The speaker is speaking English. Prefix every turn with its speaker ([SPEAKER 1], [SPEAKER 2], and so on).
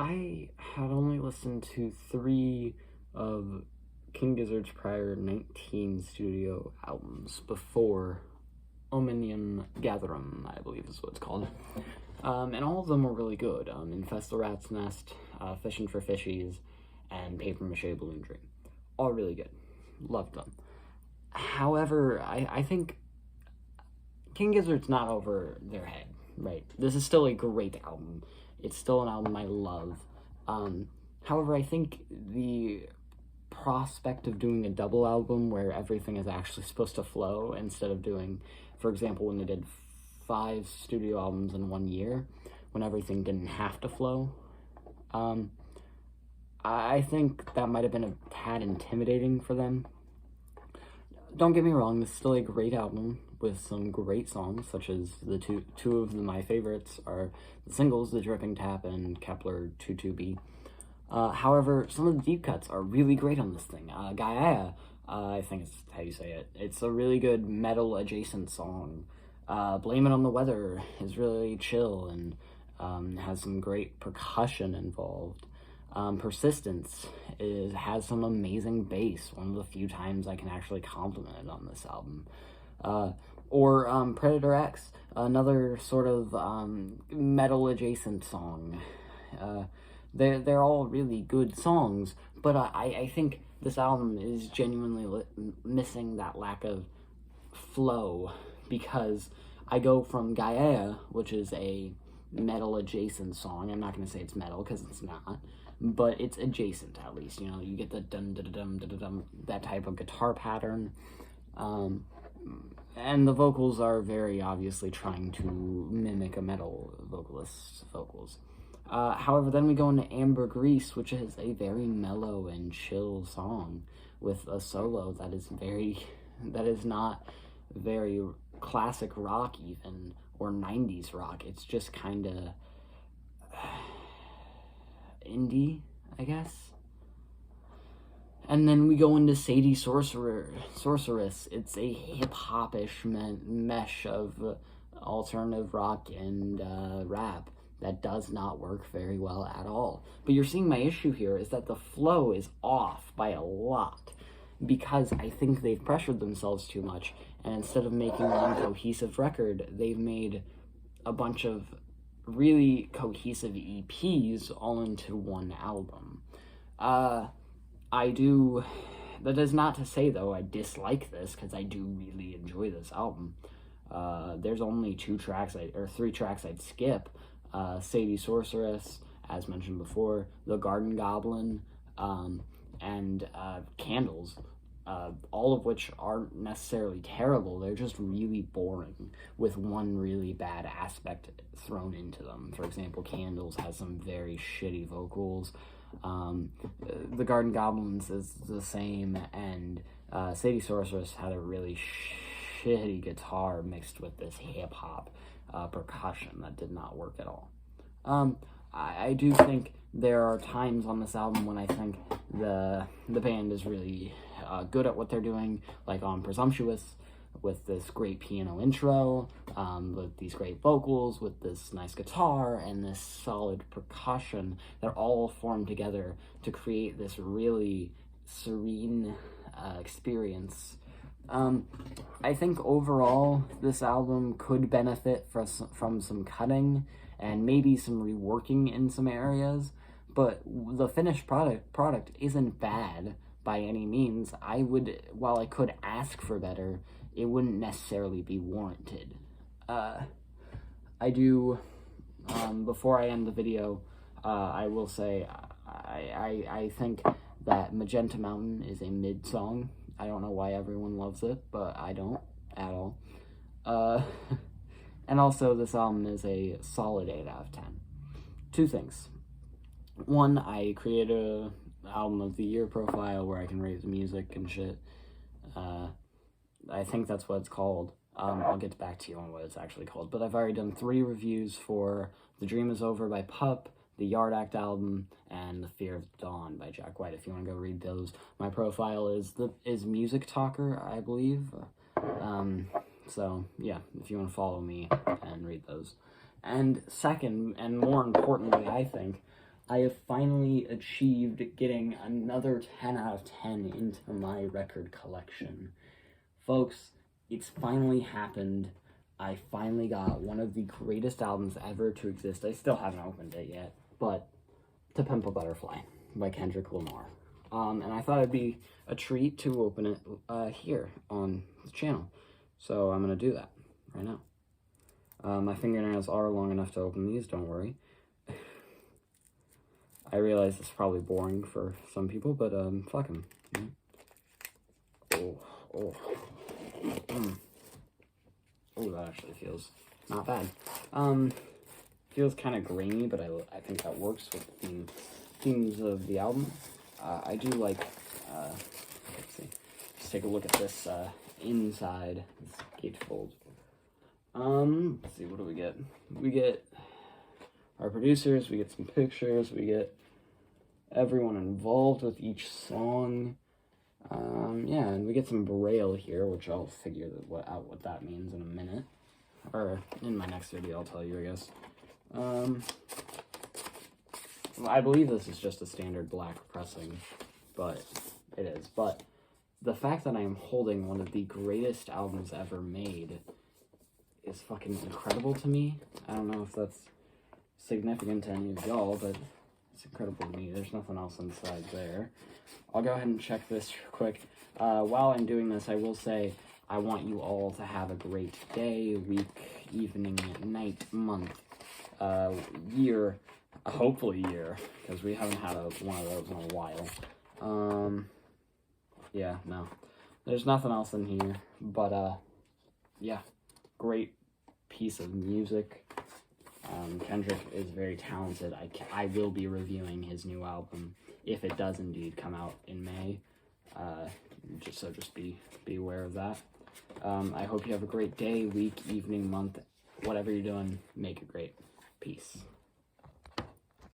[SPEAKER 1] I had only listened to 3 of King Gizzard's prior 19 studio albums before Omnium Gatherum, I believe is what it's called. And all of them were really good. Infest the Rat's Nest, Fishing for Fishies, and Paper Mache Balloon Dream. All really good. Loved them. However, I think King Gizzard's not over their head, right? This is still a great album. It's still an album I love. However, I think the prospect of doing a double album where everything is actually supposed to flow instead of doing, for example, when they did 5 studio albums in 1 year, when everything didn't have to flow, I think that might have been a tad intimidating for them. Don't get me wrong, this is still a great album with some great songs, such as the two of my favorites are the singles, The Dripping Tap and Kepler 22b. However, some of the deep cuts are really great on this thing. Gaia, I think is how you say it. It's a really good metal-adjacent song. Blame It on the Weather is really chill and has some great percussion involved. Persistence has some amazing bass, one of the few times I can actually compliment it on this album. Or Predator X, another sort of metal-adjacent song. They're all really good songs, but I think this album is genuinely missing that lack of flow, because I go from Gaia, which is a metal-adjacent song. I'm not going to say it's metal, because it's not, but it's adjacent, at least. You know, you get the dum-da-da-dum, that type of guitar pattern. And the vocals are very obviously trying to mimic a metal vocalist's vocals. However, then we go into Ambergris, which is a very mellow and chill song with a solo that is not very classic rock even, or 90s rock. It's just kind of indie, I guess. And then we go into Sadie Sorceress. It's a hip-hop-ish mesh of alternative rock and rap that does not work very well at all. But you're seeing my issue here is that the flow is off by a lot, because I think they've pressured themselves too much, and instead of making one cohesive record, they've made a bunch of really cohesive EPs all into one album. That is not to say, though, I dislike this, because I do really enjoy this album. There's only 3 tracks I'd skip. Sadie Sorceress, as mentioned before, The Garden Goblin, and Candles, all of which aren't necessarily terrible. They're just really boring, with one really bad aspect thrown into them. For example, Candles has some very shitty vocals. The Garden Goblins is the same, and Sadie Sorceress had a really shitty guitar mixed with this hip-hop percussion that did not work at all. I do think there are times on this album when I think the band is really good at what they're doing, like on Presumptuous, with this great piano intro, with these great vocals, with this nice guitar, and this solid percussion. They're all formed together to create this really serene experience. I think overall, this album could benefit from some cutting and maybe some reworking in some areas, but the finished product isn't bad by any means. While I could ask for better, it wouldn't necessarily be warranted. Before I end the video, I will say I think that Magenta Mountain is a mid song. I don't know why everyone loves it, but I don't at all. And also, this album is a solid 8 out of 10. 2 things. One, I created a album of the year profile where I can rate the music and shit. I think that's what it's called. I'll get back to you on what it's actually called. But I've already done 3 reviews for The Dream Is Over by Pup, the Yard Act album, and The Fear of Dawn by Jack White, if you want to go read those. My profile is Music Talker, I believe. So, yeah, if you want to follow me and read those. And second, and more importantly, I think, I have finally achieved getting another 10 out of 10 into my record collection. Folks, it's finally happened. I finally got one of the greatest albums ever to exist. I still haven't opened it yet, but To Pimp a Butterfly by Kendrick Lamar. And I thought it'd be a treat to open it here on the channel. So I'm going to do that right now. My fingernails are long enough to open these, don't worry. I realize it's probably boring for some people, but fuck them. Oh, that actually feels not bad. Feels kind of grainy, but I think that works with the themes of the album. I do like, let's see, just take a look at this inside, this gatefold. Let's see, what do we get? We get our producers, we get some pictures, we get everyone involved with each song. Yeah, and we get some braille here, which I'll figure out what that means in a minute. Or in my next video, I'll tell you, I guess. I believe this is just a standard black pressing, but it is. But the fact that I am holding one of the greatest albums ever made is fucking incredible to me. I don't know if that's significant to any of y'all, but it's incredible to me. There's nothing else inside there. I'll go ahead and check this real quick. While I'm doing this, I will say I want you all to have a great day, week, evening, night, month, year, hopefully year, because we haven't had one of those in a while. Yeah, no. There's nothing else in here, but, yeah, great piece of music. Kendrick is very talented. I will be reviewing his new album, if it does indeed come out in May. Just be aware of that. I hope you have a great day, week, evening, month, whatever you're doing, make it great. Peace.